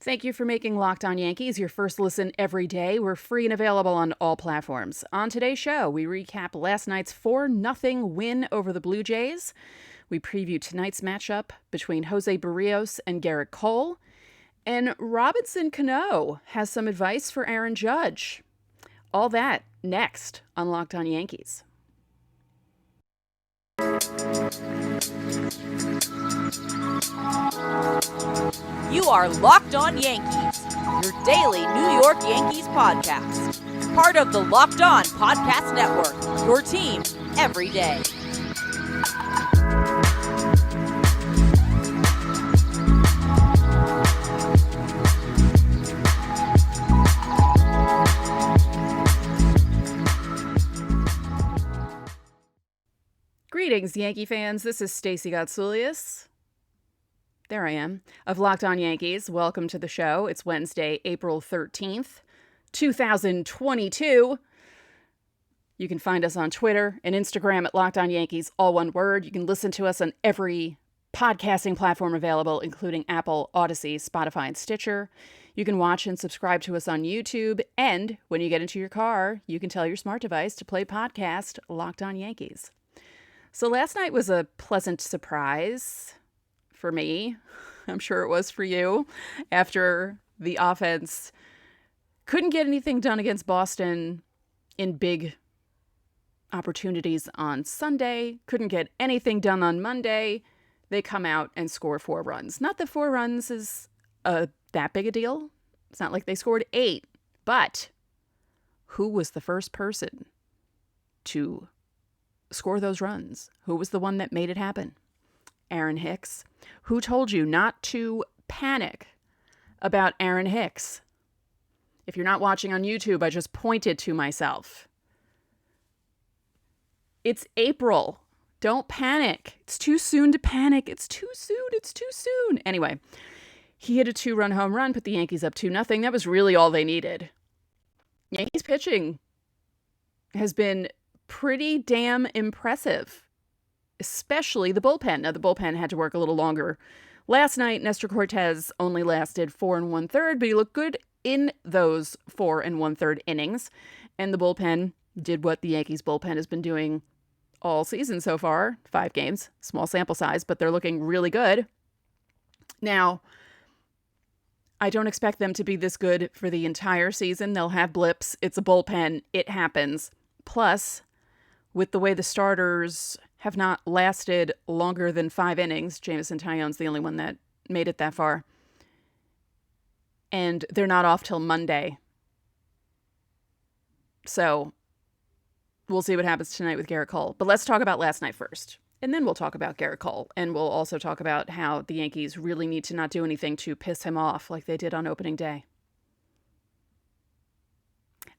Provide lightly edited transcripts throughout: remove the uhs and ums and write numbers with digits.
Thank you for making Locked On Yankees your first listen every day. We're free and available on all platforms. On today's show, we recap last night's 4-0 win over the Blue Jays. We preview tonight's matchup between Jose Barrios and Garrett Cole. And Robinson Cano has some advice for Aaron Judge. All that next on Locked On Yankees. You are Locked On Yankees, your daily New York Yankees podcast. Part of the Locked On Podcast Network, your team every day. Greetings, Yankee fans. This is Stacey Gotsoulias. There I am, of Locked On Yankees. Welcome to the show. It's Wednesday, April 13th, 2022. You can find us on Twitter and Instagram at Locked On Yankees, all one word. You can listen to us on every podcasting platform available, including Apple, Odyssey, Spotify, and Stitcher. You can watch and subscribe to us on YouTube. And when you get into your car, you can tell your smart device to play podcast Locked On Yankees. So last night was a pleasant surprise for me. I'm sure it was for you. After the offense couldn't get anything done against Boston in big opportunities on Sunday, couldn't get anything done on Monday, they come out and score 4 runs. Not that 4 runs is that big a deal. It's not like they scored 8. But who was the first person to score those runs? Who was the one that made it happen? Aaron Hicks. Who told you not to panic about Aaron Hicks? If you're not watching on YouTube, I just pointed to myself. It's April. Don't panic. It's too soon to panic. It's too soon. It's too soon. Anyway, he hit a 2-run home run, put the Yankees up 2-0. That was really all they needed. Yankees pitching has been pretty damn impressive, especially the bullpen. Now, the bullpen had to work a little longer. Last night, Nestor Cortes only lasted 4 1/3, but he looked good in those 4 1/3 innings. And the bullpen did what the Yankees bullpen has been doing all season so far. 5 games, small sample size, but they're looking really good. Now, I don't expect them to be this good for the entire season. They'll have blips. It's a bullpen. It happens. Plus, with the way the starters have not lasted longer than 5 innings, Jameson Taillon's the only one that made it that far. And they're not off till Monday. So we'll see what happens tonight with Garrett Cole. But let's talk about last night first. And then we'll talk about Garrett Cole. And we'll also talk about how the Yankees really need to not do anything to piss him off like they did on opening day.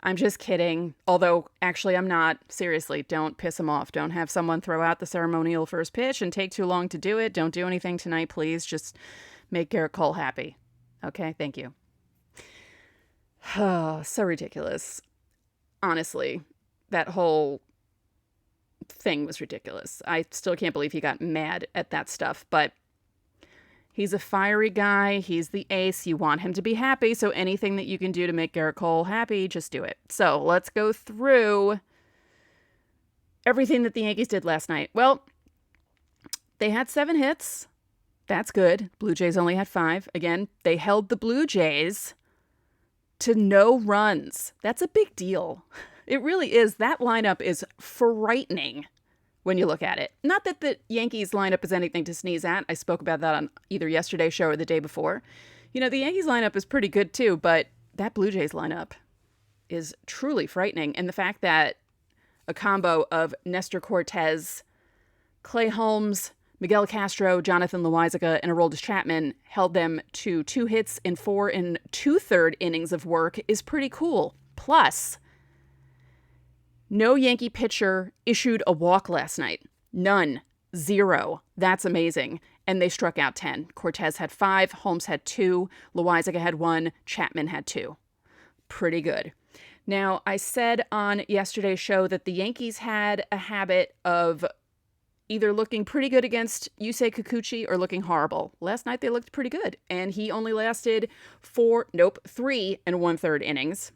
I'm just kidding. Although, actually, I'm not. Seriously, don't piss him off. Don't have someone throw out the ceremonial first pitch and take too long to do it. Don't do anything tonight, please. Just make Garrett Cole happy. Okay? Thank you. Oh, so ridiculous. Honestly, that whole thing was ridiculous. I still can't believe he got mad at that stuff, but he's a fiery guy. He's the ace. You want him to be happy. So anything that you can do to make Garrett Cole happy, just do it. So let's go through everything that the Yankees did last night. Well, they had 7 hits. That's good. Blue Jays only had 5. Again, they held the Blue Jays to no runs. That's a big deal. It really is. That lineup is frightening when you look at it. Not that the Yankees lineup is anything to sneeze at. I spoke about that on either yesterday's show or the day before. You know, the Yankees lineup is pretty good too, but that Blue Jays lineup is truly frightening. And the fact that a combo of Nestor Cortes, Clay Holmes, Miguel Castro, Jonathan Loaisiga, and Aroldis Chapman held them to 2 hits in 4 2/3 innings of work is pretty cool. Plus, no Yankee pitcher issued a walk last night. None. 0. That's amazing. And they struck out 10. Cortes had 5, Holmes had 2, Loaisiga had 1, Chapman had 2. Pretty good. Now, I said on yesterday's show that the Yankees had a habit of either looking pretty good against Yusei Kikuchi or looking horrible. Last night they looked pretty good, and he only lasted 3 1/3 innings.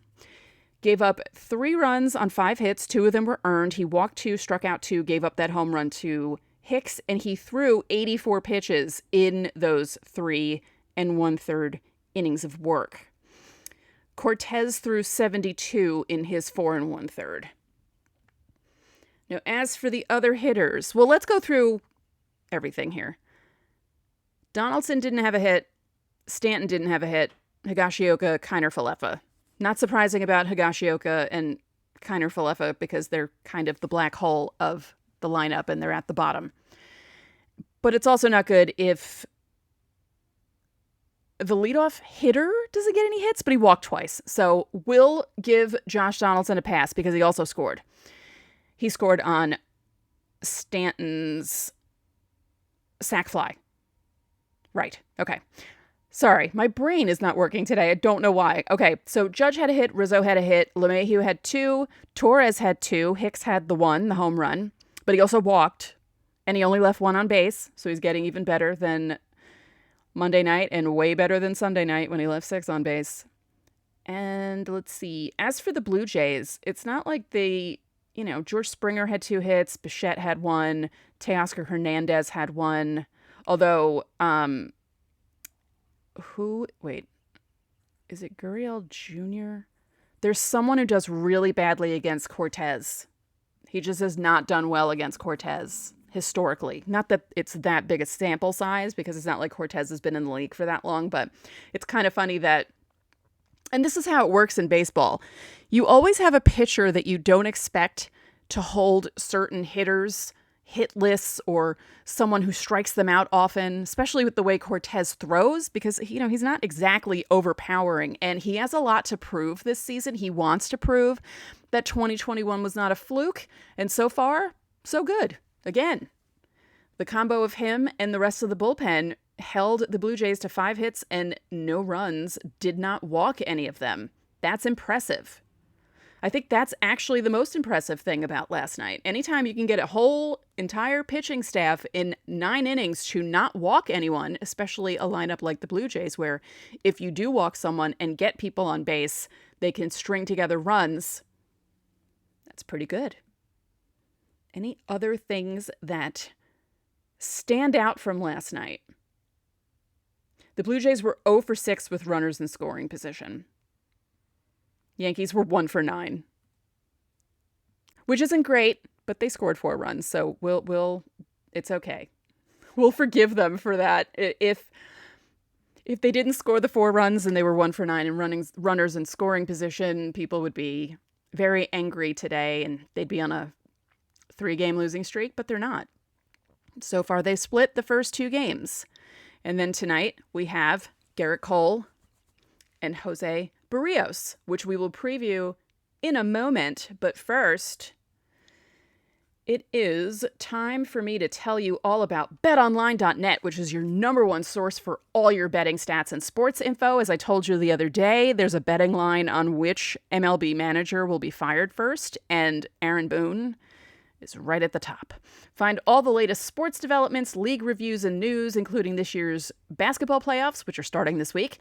Gave up 3 runs on 5 hits. 2 of them were earned. He walked 2, struck out 2, gave up that home run to Hicks, and he threw 84 pitches in those 3 1/3 innings of work. Cortes threw 72 in his 4 1/3. Now, as for the other hitters, well, let's go through everything here. Donaldson didn't have a hit. Stanton didn't have a hit. Higashioka, Kiner, Falefa. Not surprising about Higashioka and Kiner Falefa because they're kind of the black hole of the lineup and they're at the bottom. But it's also not good if the leadoff hitter doesn't get any hits, but he walked twice. So we'll give Josh Donaldson a pass because he also scored. He scored on Stanton's sac fly. Right. Okay. Sorry, my brain is not working today. I don't know why. Okay, so Judge had a hit, Rizzo had a hit, LeMahieu had 2, Torres had 2, Hicks had the 1, the home run, but he also walked, and he only left 1 on base, so he's getting even better than Monday night and way better than Sunday night when he left 6 on base. And let's see, as for the Blue Jays, it's not like they, George Springer had 2 hits, Bichette had 1, Teoscar Hernandez had 1, although, is it Gurriel Jr.? There's someone who does really badly against Cortes. He just has not done well against Cortes historically. Not that it's that big a sample size because it's not like Cortes has been in the league for that long, but it's kind of funny that, and this is how it works in baseball. You always have a pitcher that you don't expect to hold certain hitters' hit lists or someone who strikes them out often, especially with the way Cortes throws, because, he's not exactly overpowering and he has a lot to prove this season. He wants to prove that 2021 was not a fluke. And so far, so good. Again, the combo of him and the rest of the bullpen held the Blue Jays to 5 hits and no runs, did not walk any of them. That's impressive. I think that's actually the most impressive thing about last night. Anytime you can get a whole entire pitching staff in 9 innings to not walk anyone, especially a lineup like the Blue Jays, where if you do walk someone and get people on base, they can string together runs. That's pretty good. Any other things that stand out from last night? The Blue Jays were 0 for 6 with runners in scoring position. Yankees were 1 for 9, which isn't great, but they scored 4 runs, so it's okay. We'll forgive them for that. If they didn't score the 4 runs and they were 1 for 9 and runners in scoring position, people would be very angry today and they'd be on a 3-game losing streak, but they're not. So far, they split the first 2 games. And then tonight, we have Garrett Cole and Jose Barrios, which we will preview in a moment. But first, it is time for me to tell you all about betonline.net, which is your number one source for all your betting stats and sports info. As I told you the other day, there's a betting line on which MLB manager will be fired first, and Aaron Boone is right at the top. Find all the latest sports developments, league reviews, and news, including this year's basketball playoffs, which are starting this week,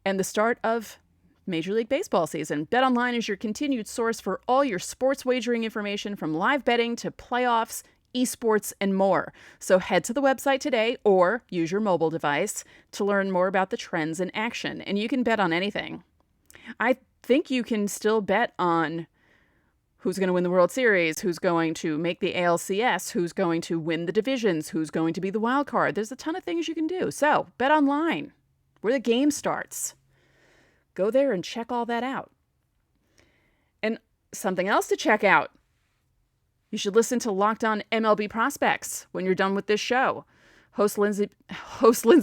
and the start of Major League Baseball season. BetOnline is your continued source for all your sports wagering information, from live betting to playoffs, esports, and more. So head to the website today or use your mobile device to learn more about the trends in action. And you can bet on anything. I think you can still bet on who's going to win the World Series, who's going to make the ALCS, who's going to win the divisions, who's going to be the wild card. There's a ton of things you can do. So BetOnline, where the game starts. Go there and check all that out. And something else to check out. You should listen to Locked On MLB Prospects when you're done with this show. Host Lindsey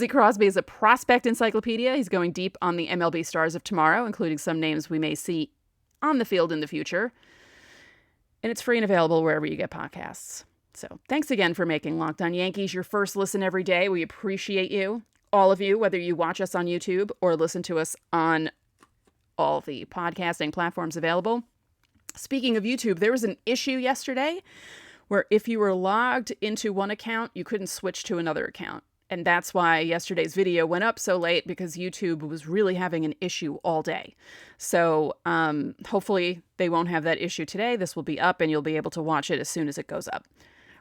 Crosby is a prospect encyclopedia. He's going deep on the MLB stars of tomorrow, including some names we may see on the field in the future. And it's free and available wherever you get podcasts. So thanks again for making Locked On Yankees your first listen every day. We appreciate you, all of you, whether you watch us on YouTube or listen to us on all the podcasting platforms available. Speaking of YouTube, there was an issue yesterday where if you were logged into one account, you couldn't switch to another account. And that's why yesterday's video went up so late, because YouTube was really having an issue all day. So hopefully they won't have that issue today. This will be up and you'll be able to watch it as soon as it goes up,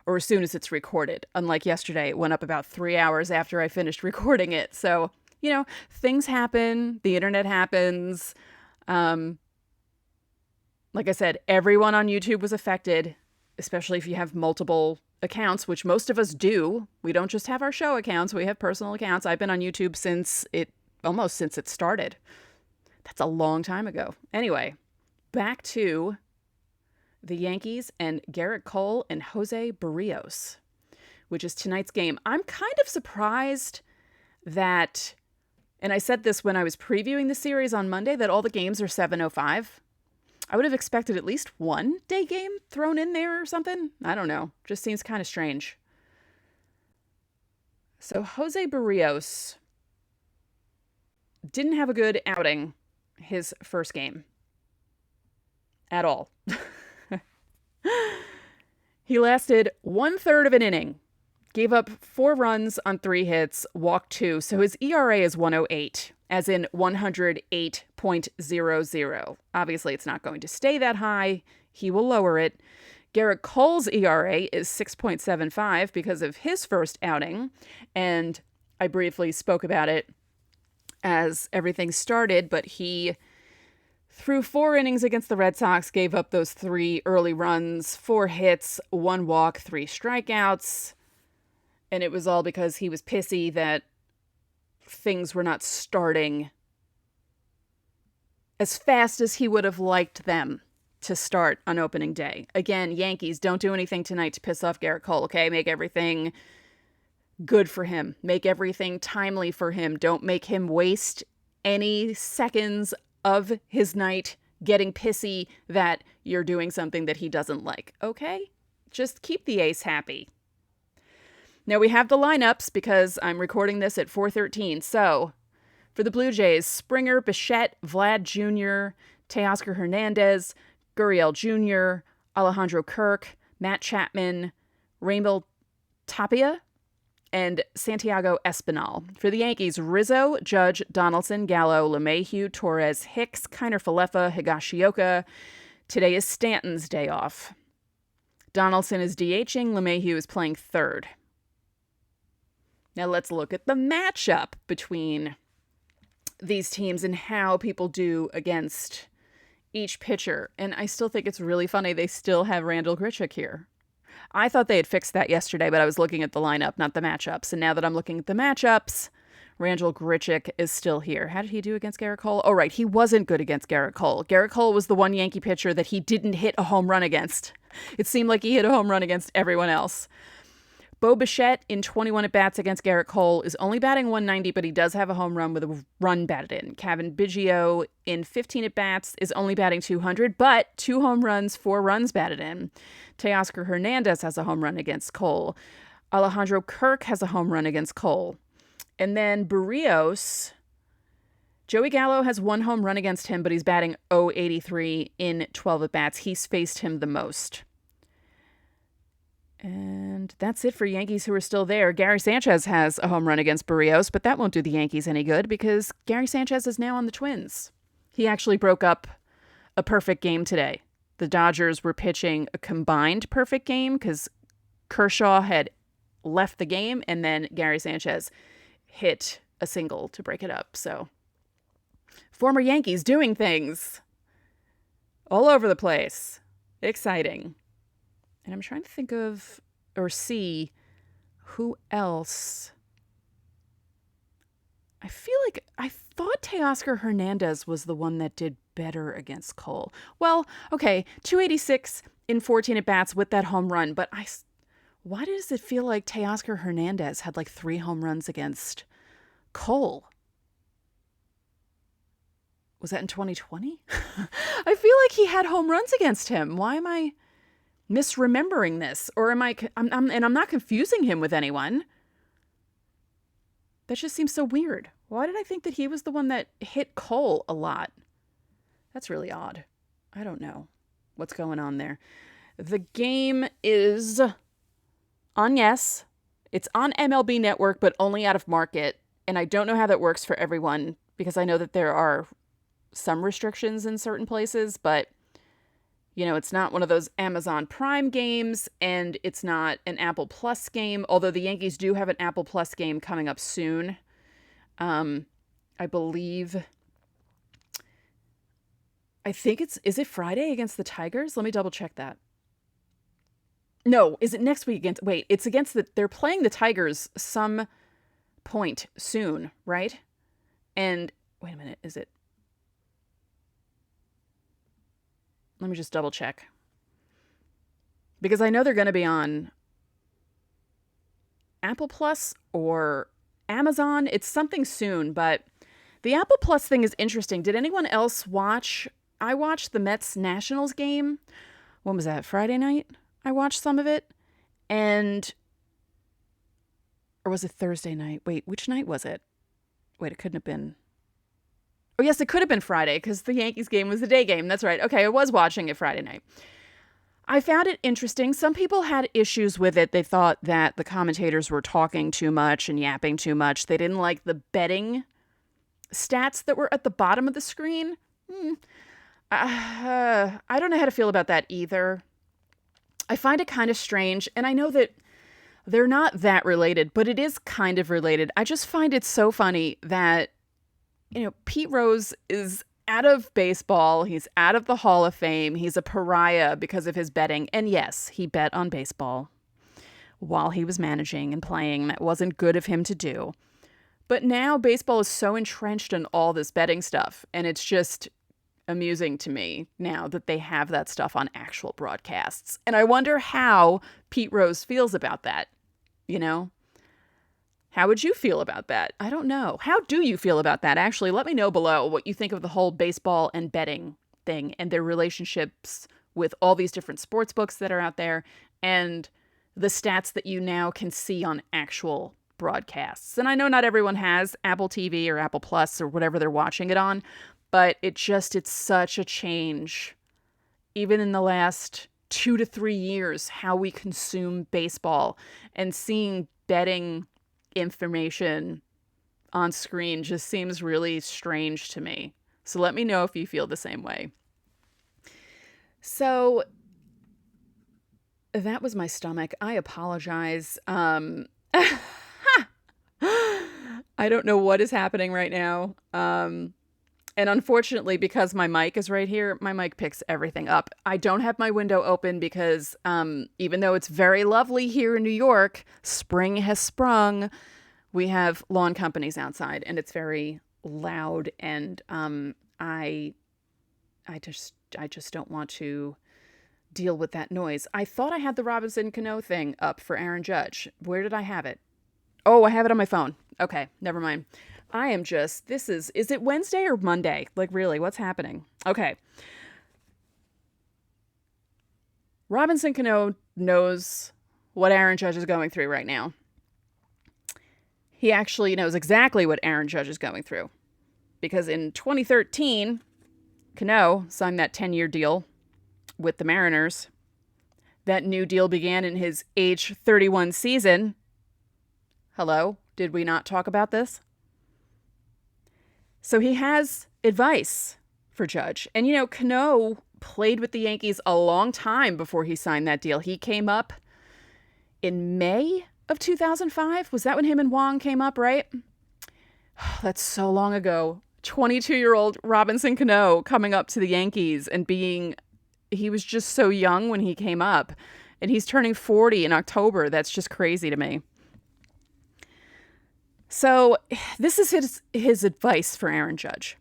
or as soon as it's recorded. Unlike yesterday, it went up about 3 hours after I finished recording it. So, things happen. The internet happens. Like I said, everyone on YouTube was affected, especially if you have multiple accounts, which most of us do. We don't just have our show accounts. We have personal accounts. I've been on YouTube almost since it started. That's a long time ago. Anyway, back to the Yankees and Gerrit Cole and Jose Barrios, which is tonight's game. I'm kind of surprised that, and I said this when I was previewing the series on Monday, that all the games are 7:05. I would have expected at least one day game thrown in there or something. I don't know. Just seems kind of strange. So Jose Barrios didn't have a good outing his first game at all. He lasted 1/3 of an inning, gave up 4 runs on 3 hits, walked 2. So his ERA is 108, as in 108.00. Obviously, it's not going to stay that high. He will lower it. Gerrit Cole's ERA is 6.75 because of his first outing. And I briefly spoke about it as everything started, but he threw 4 innings against the Red Sox, gave up those 3 early runs, 4 hits, 1 walk, 3 strikeouts. And it was all because he was pissy that things were not starting as fast as he would have liked them to start on opening day. Again, Yankees, don't do anything tonight to piss off Gerrit Cole, okay? Make everything good for him. Make everything timely for him. Don't make him waste any seconds of his night getting pissy that you're doing something that he doesn't like, okay? Just keep the ace happy. Now we have the lineups because I'm recording this at 4:13. So for the Blue Jays, Springer, Bichette, Vlad Jr., Teoscar Hernandez, Gurriel Jr., Alejandro Kirk, Matt Chapman, Raimel Tapia, and Santiago Espinal. For the Yankees, Rizzo, Judge, Donaldson, Gallo, LeMahieu, Torres, Hicks, Kiner-Falefa, Higashioka. Today is Stanton's day off. Donaldson is DHing. LeMahieu is playing third. Now let's look at the matchup between these teams and how people do against each pitcher. And I still think it's really funny they still have Randall Grichuk here. I thought they had fixed that yesterday, but I was looking at the lineup, not the matchups. And now that I'm looking at the matchups, Randall Grichuk is still here. How did he do against Gerrit Cole? Oh, right. He wasn't good against Gerrit Cole. Gerrit Cole was the one Yankee pitcher that he didn't hit a home run against. It seemed like he hit a home run against everyone else. Bo Bichette in 21 at-bats against Gerrit Cole is only batting 190, but he does have a home run with a run batted in. Kevin Biggio in 15 at-bats is only batting 200, but 2 home runs, 4 runs batted in. Teoscar Hernandez has a home run against Cole. Alejandro Kirk has a home run against Cole. And then Barrios, Joey Gallo has 1 home run against him, but he's batting .083 in 12 at-bats. He's faced him the most. And that's it for Yankees who are still there. Gary Sanchez has a home run against Barrios, but that won't do the Yankees any good because Gary Sanchez is now on the Twins. He actually broke up a perfect game today. The Dodgers were pitching a combined perfect game because Kershaw had left the game and then Gary Sanchez hit a single to break it up. So former Yankees doing things all over the place. Exciting. And I'm trying to think of or see who else. I feel like I thought Teoscar Hernandez was the one that did better against Cole. Well, okay, 286 in 14 at-bats with that home run. But why does it feel like Teoscar Hernandez had like 3 home runs against Cole? Was that in 2020? I feel like he had home runs against him. Why am I misremembering this? Or am I'm not confusing him with anyone. That just seems so weird. Why did I think that he was the one that hit Cole a lot? That's really odd. I don't know what's going on there. The game is on Yes. It's on MLB Network, but only out of market. And I don't know how that works for everyone because I know that there are some restrictions in certain places, but it's not one of those Amazon Prime games, and it's not an Apple Plus game, although the Yankees do have an Apple Plus game coming up soon. I think is it Friday against the Tigers? Let me double check that. No, is it next week it's against they're playing the Tigers some point soon, right? And wait a minute, is it? Let me just double check. Because I know they're going to be on Apple Plus or Amazon. It's something soon, but the Apple Plus thing is interesting. Did anyone else watch? I watched the Mets Nationals game. When was that? Friday night? I watched some of it. Or was it Thursday night? Wait, which night was it? Wait, it couldn't have been. Oh, yes, it could have been Friday because the Yankees game was the day game. That's right. Okay, I was watching it Friday night. I found it interesting. Some people had issues with it. They thought that the commentators were talking too much and yapping too much. They didn't like the betting stats that were at the bottom of the screen. I don't know how to feel about that either. I find it kind of strange, and I know that they're not that related, but it is kind of related. I just find it so funny that Pete Rose is out of baseball. He's out of the Hall of Fame. He's a pariah because of his betting. And yes, he bet on baseball while he was managing and playing. That wasn't good of him to do. But now baseball is so entrenched in all this betting stuff. And it's just amusing to me now that they have that stuff on actual broadcasts. And I wonder how Pete Rose feels about that, How would you feel about that? I don't know. How do you feel about that? Actually, let me know below what you think of the whole baseball and betting thing and their relationships with all these different sports books that are out there and the stats that you now can see on actual broadcasts. And I know not everyone has Apple TV or Apple Plus or whatever they're watching it on, but it's such a change, even in the last 2 to 3 years, how we consume baseball and seeing betting information on screen just seems really strange to me. So let me know if you feel the same way. So that was my stomach. I apologize. I don't know what is happening right now. And unfortunately, because my mic is right here, my mic picks everything up. I don't have my window open because even though it's very lovely here in New York, spring has sprung. We have lawn companies outside, and it's very loud. And I just don't want to deal with that noise. I thought I had the Robinson Cano thing up for Aaron Judge. Where did I have it? Oh, I have it on my phone. Okay, never mind. Is it Wednesday or Monday? Like, really, what's happening? Okay. Robinson Cano knows what Aaron Judge is going through right now. He actually knows exactly what Aaron Judge is going through. Because in 2013, Cano signed that 10-year deal with the Mariners. That new deal began in his age 31 season. Hello? Did we not talk about this? So he has advice for Judge. And, Cano played with the Yankees a long time before he signed that deal. He came up in May of 2005. Was that when him and Wong came up, right? That's so long ago. 22-year-old Robinson Cano coming up to the Yankees and he was just so young when he came up. And he's turning 40 in October. That's just crazy to me. So this is his advice for Aaron Judge.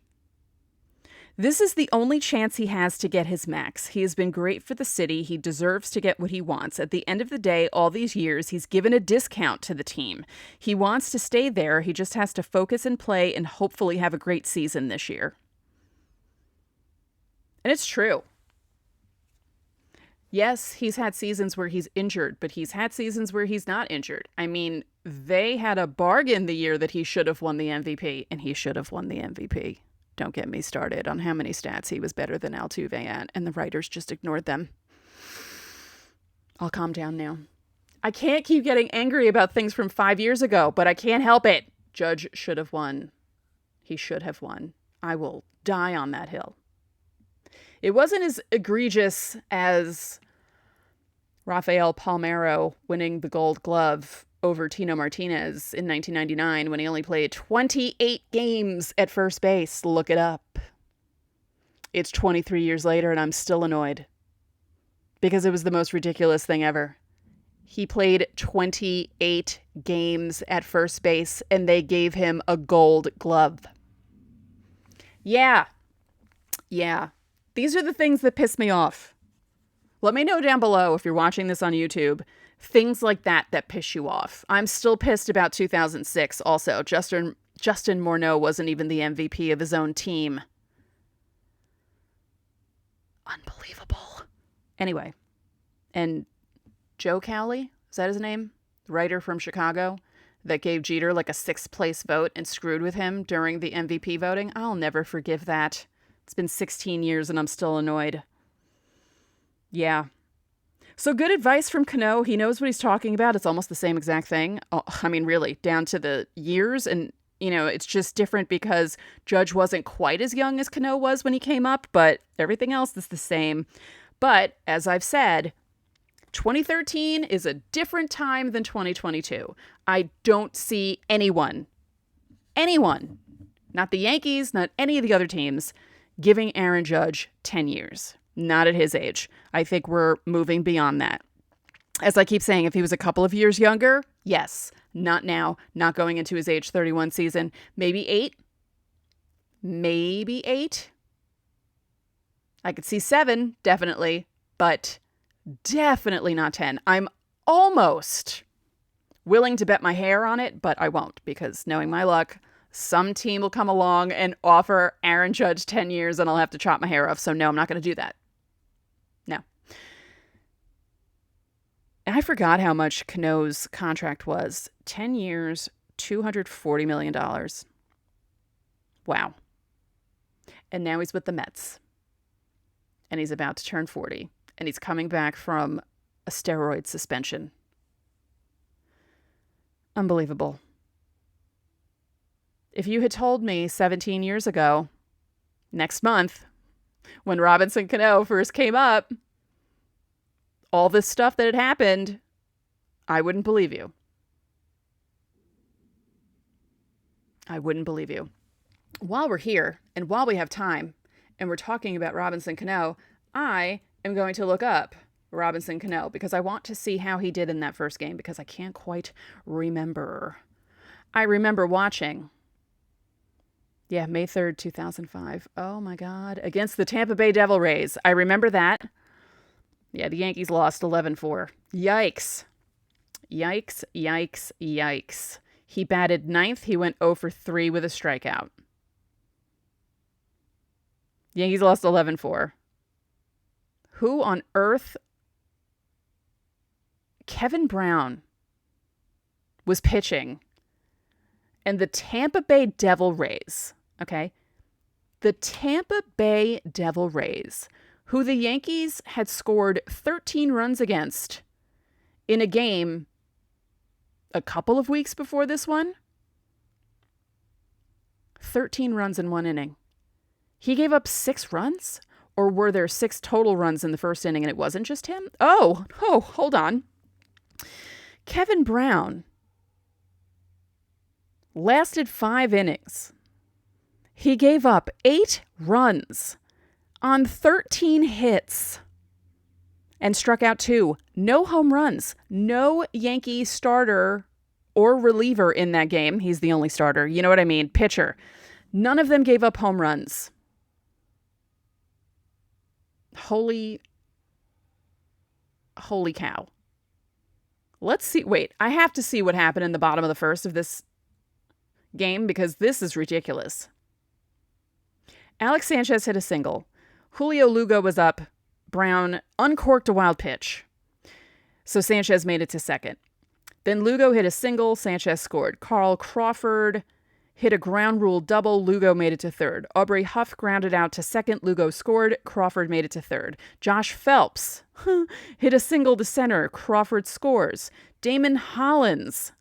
This is the only chance he has to get his max. He has been great for the city. He deserves to get what he wants. At the end of the day, all these years, he's given a discount to the team. He wants to stay there. He just has to focus and play and hopefully have a great season this year. And it's true. Yes, he's had seasons where he's injured, but he's had seasons where he's not injured. I mean, they had a bargain the year that he should have won the MVP, and he should have won the MVP. Don't get me started on how many stats he was better than Altuve at, and the writers just ignored them. I'll calm down now. I can't keep getting angry about things from 5 years ago, but I can't help it. Judge should have won. He should have won. I will die on that hill. It wasn't as egregious as Rafael Palmeiro winning the Gold Glove over Tino Martinez in 1999 when he only played 28 games at first base. Look it up. It's 23 years later and I'm still annoyed because it was the most ridiculous thing ever. He played 28 games at first base and they gave him a Gold Glove. Yeah. These are the things that piss me off. Let me know down below if you're watching this on YouTube, things like that piss you off. I'm still pissed about 2006 also. Justin Morneau wasn't even the MVP of his own team. Unbelievable. Anyway, and Joe Cowley, is that his name? The writer from Chicago that gave Jeter like a 6th place vote and screwed with him during the MVP voting. I'll never forgive that. It's been 16 years and I'm still annoyed. Yeah. So good advice from Cano. He knows what he's talking about. It's almost the same exact thing. Oh, I mean, really, down to the years. And, it's just different because Judge wasn't quite as young as Cano was when he came up, but everything else is the same. But as I've said, 2013 is a different time than 2022. I don't see anyone, not the Yankees, not any of the other teams, giving Aaron Judge 10 years. Not at his age. I think we're moving beyond that. As I keep saying, if he was a couple of years younger, yes. Not now. Not going into his age 31 season. Maybe 8. I could see 7, definitely. But definitely not 10. I'm almost willing to bet my hair on it, but I won't because knowing my luck, some team will come along and offer Aaron Judge 10 years and I'll have to chop my hair off. So no, I'm not going to do that. No. I forgot how much Cano's contract was. 10 years, $240 million. Wow. And now he's with the Mets. And he's about to turn 40. And he's coming back from a steroid suspension. Unbelievable. If you had told me 17 years ago, next month, when Robinson Cano first came up, all this stuff that had happened, I wouldn't believe you. I wouldn't believe you. While we're here and while we have time and we're talking about Robinson Cano, I am going to look up Robinson Cano because I want to see how he did in that first game because I can't quite remember. I remember watching. Yeah, May 3rd, 2005. Oh my God. Against the Tampa Bay Devil Rays. I remember that. Yeah, the Yankees lost 11-4. Yikes. He batted 9th. He went 0 for 3 with a strikeout. The Yankees lost 11-4. Who on earth? Kevin Brown was pitching. And the Tampa Bay Devil Rays, okay? The Tampa Bay Devil Rays, who the Yankees had scored 13 runs against in a game a couple of weeks before this one. 13 runs in one inning. He gave up 6 runs? Or were there 6 total runs in the first inning and it wasn't just him? Oh, hold on. Kevin Brown lasted 5 innings. He gave up 8 runs on 13 hits and struck out 2. No home runs. No Yankee starter or reliever in that game. He's the only starter. You know what I mean? Pitcher. None of them gave up home runs. Holy cow. Let's see. Wait, I have to see what happened in the bottom of the first of this game because this is ridiculous. Alex Sanchez hit a single. Julio Lugo was up. Brown uncorked a wild pitch. So Sanchez made it to second. Then Lugo hit a single. Sanchez scored. Carl Crawford hit a ground rule double. Lugo made it to third. Aubrey Huff grounded out to second. Lugo scored. Crawford made it to third. Josh Phelps hit a single to center. Crawford scores. Damon Hollins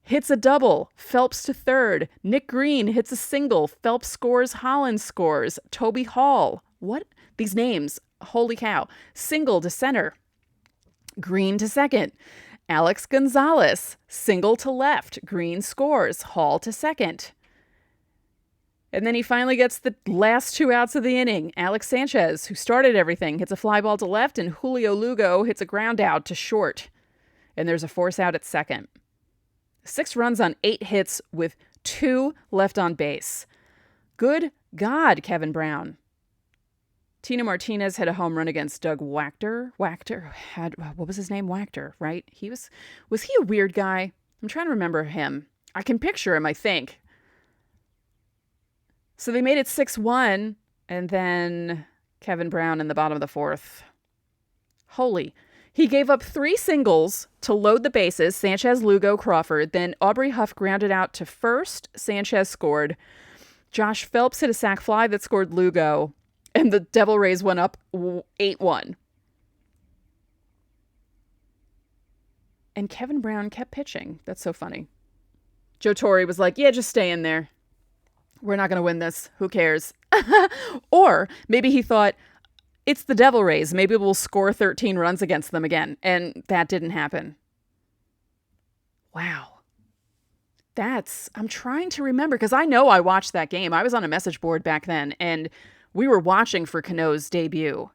hits a double. Phelps to third. Nick Green hits a single. Phelps scores. Hollins scores. Toby Hall. What? These names. Holy cow. Single to center. Green to second. Alex Gonzalez, single to left. Green scores. Hall to second. And then he finally gets the last 2 outs of the inning. Alex Sanchez, who started everything, hits a fly ball to left, and Julio Lugo hits a ground out to short. And there's a force out at second. 6 runs on 8 hits with 2 left on base. Good God, Kevin Brown. Tino Martinez had a home run against Doug Wachter. Wachter had, what was his name? Wachter, right? Was he a weird guy? I'm trying to remember him. I can picture him, I think. So they made it 6-1, and then Kevin Brown in the bottom of the 4th. He gave up 3 singles to load the bases. Sanchez, Lugo, Crawford. Then Aubrey Huff grounded out to first. Sanchez scored. Josh Phelps hit a sac fly that scored Lugo. And the Devil Rays went up 8-1. And Kevin Brown kept pitching. That's so funny. Joe Torre was like, yeah, just stay in there. We're not going to win this. Who cares? Or maybe he thought, it's the Devil Rays. Maybe we'll score 13 runs against them again. And that didn't happen. Wow. I'm trying to remember, because I know I watched that game. I was on a message board back then, and we were watching for Cano's debut.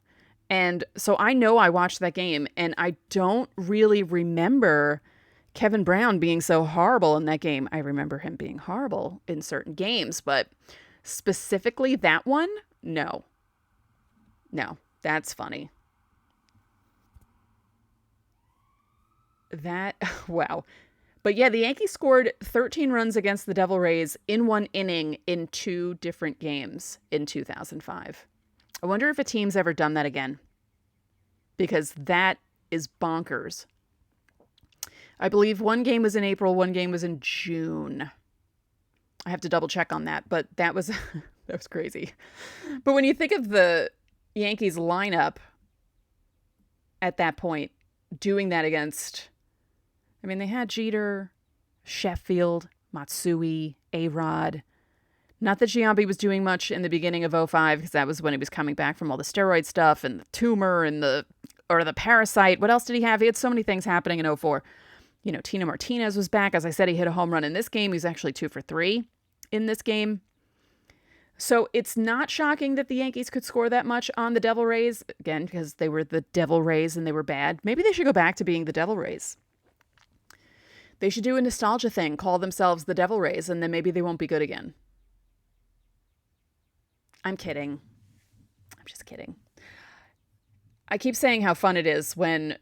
And so I know I watched that game, and I don't really remember Kevin Brown being so horrible in that game. I remember him being horrible in certain games, but specifically that one, no. No, that's funny. Wow. But yeah, the Yankees scored 13 runs against the Devil Rays in 1 inning in 2 different games in 2005. I wonder if a team's ever done that again, because that is bonkers. I believe 1 game was in April, 1 game was in June. I have to double check on that, but that was that was crazy. But when you think of the Yankees lineup at that point, doing that against, I mean, they had Jeter, Sheffield, Matsui, A-Rod. Not that Giambi was doing much in the beginning of 05, because that was when he was coming back from all the steroid stuff and the tumor and the parasite. What else did he have? He had so many things happening in 04. Tino Martinez was back. As I said, he hit a home run in this game. He's actually 2 for 3 in this game. So it's not shocking that the Yankees could score that much on the Devil Rays. Again, because they were the Devil Rays and they were bad. Maybe they should go back to being the Devil Rays. They should do a nostalgia thing, call themselves the Devil Rays, and then maybe they won't be good again. I'm kidding. I'm just kidding. I keep saying how fun it is when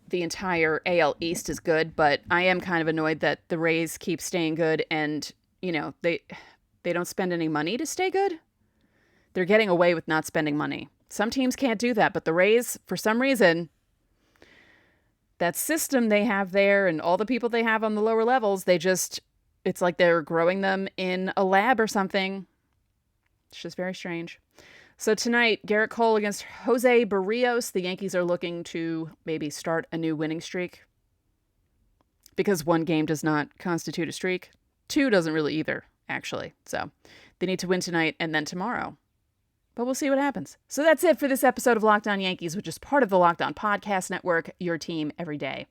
the entire AL East is good, but I am kind of annoyed that the Rays keep staying good, and, they don't spend any money to stay good. They're getting away with not spending money. Some teams can't do that, but the Rays, for some reason, that system they have there and all the people they have on the lower levels, it's like they're growing them in a lab or something. It's just very strange. So tonight, Garrett Cole against Jose Barrios. The Yankees are looking to maybe start a new winning streak, because 1 game does not constitute a streak. 2 doesn't really either, actually. So they need to win tonight and then tomorrow. But we'll see what happens. So that's it for this episode of Locked On Yankees, which is part of the Locked On Podcast Network, your team every day.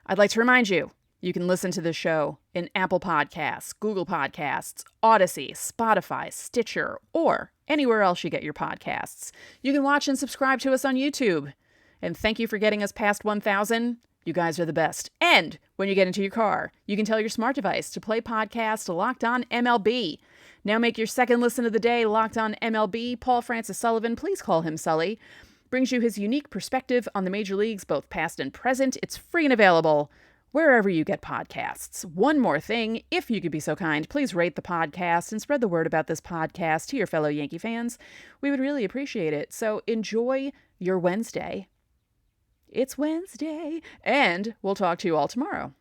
I'd like to remind you, you can listen to the show in Apple Podcasts, Google Podcasts, Odyssey, Spotify, Stitcher, or anywhere else you get your podcasts. You can watch and subscribe to us on YouTube. And thank you for getting us past 1,000. You guys are the best. And when you get into your car, you can tell your smart device to play podcast Locked On MLB. Now make your second listen of the day Locked On MLB. Paul Francis Sullivan, please call him Sully, brings you his unique perspective on the major leagues, both past and present. It's free and available wherever you get podcasts. One more thing, if you could be so kind, please rate the podcast and spread the word about this podcast to your fellow Yankee fans. We would really appreciate it. So enjoy your Wednesday. It's Wednesday, and we'll talk to you all tomorrow.